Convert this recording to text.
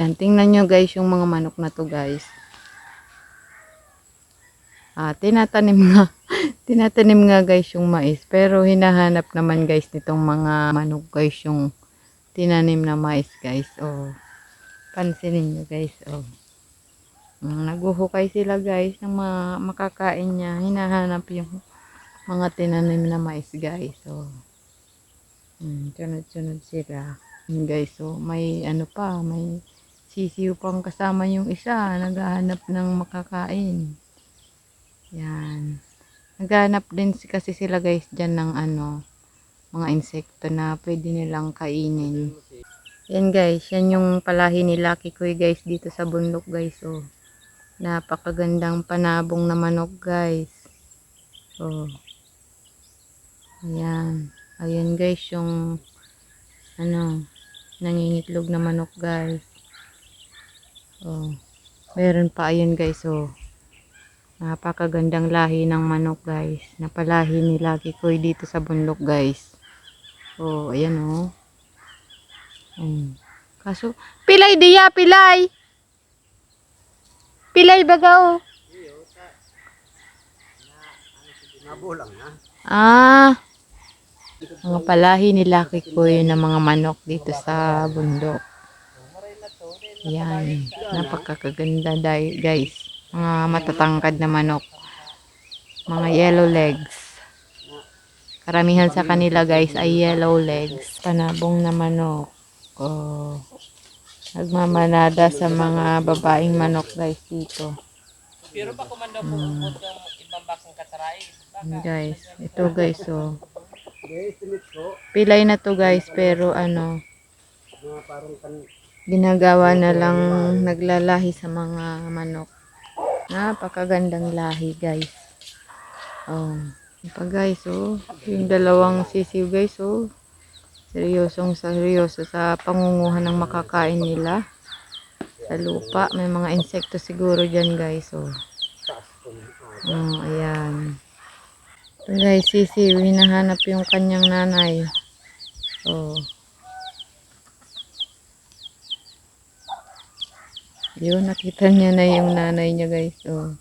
Yan, tingnan nyo guys yung mga manok na to guys. Tinatanim nga. Tinatanim nga guys yung mais. Pero hinahanap naman guys nitong mga manok guys yung tinanim na mais guys. Oh, pansinin nyo guys. Oh. Naguhukay sila guys ng makakain niya. Hinahanap yung mga tinanim na mais guys. Oh. Sunod-sunod sila. Guys, so may ano pa, may sisiw pang kasama yung isa, naghahanap ng makakain. Yan. Naghahanap din kasi sila guys diyan ng ano, mga insekto na pwede nilang kainin. Yan guys, yan yung palahi ni Lucky Kuy guys dito sa bundok guys. Oh. Napakagandang panabong na manok guys. Oh. Ayan. Ayan guys yung ano, nangingitlog na manok guys. Oh, meron pa ayun guys. Oh, napakagandang lahi ng manok guys. Napalahi ni Lucky Kuy dito sa bundok guys. Oh, ayan oh. Kaso, pilay diya, pilay. Pilay baga oh. Mga palahi ni Lucky Kuy ng mga manok dito sa bundok. Yan, napakaganda guys. Mga matatangkad na manok. Mga yellow legs. Karamihan sa kanila guys ay yellow legs. Panabong na manok. Oh, nagmamanada sa mga babaeng manok guys dito. Pero pa kumanda mo ng ibang bakang kataray. Guys, ito guys oh. Pilay na to guys pero ano, ginagawa na lang naglalahi sa mga manok. Napakagandang lahi guys. Oh, pa guys oh, yung dalawang sisiw guys oh. Seryoso sa pangunguhan ng makakain nila. Sa lupa, may mga insekto siguro dyan guys oh. Ayan. Ito guys, sisiw, hinahanap yung kanyang nanay. Oh. Yun, nakita niya na yung nanay niya guys. Oh.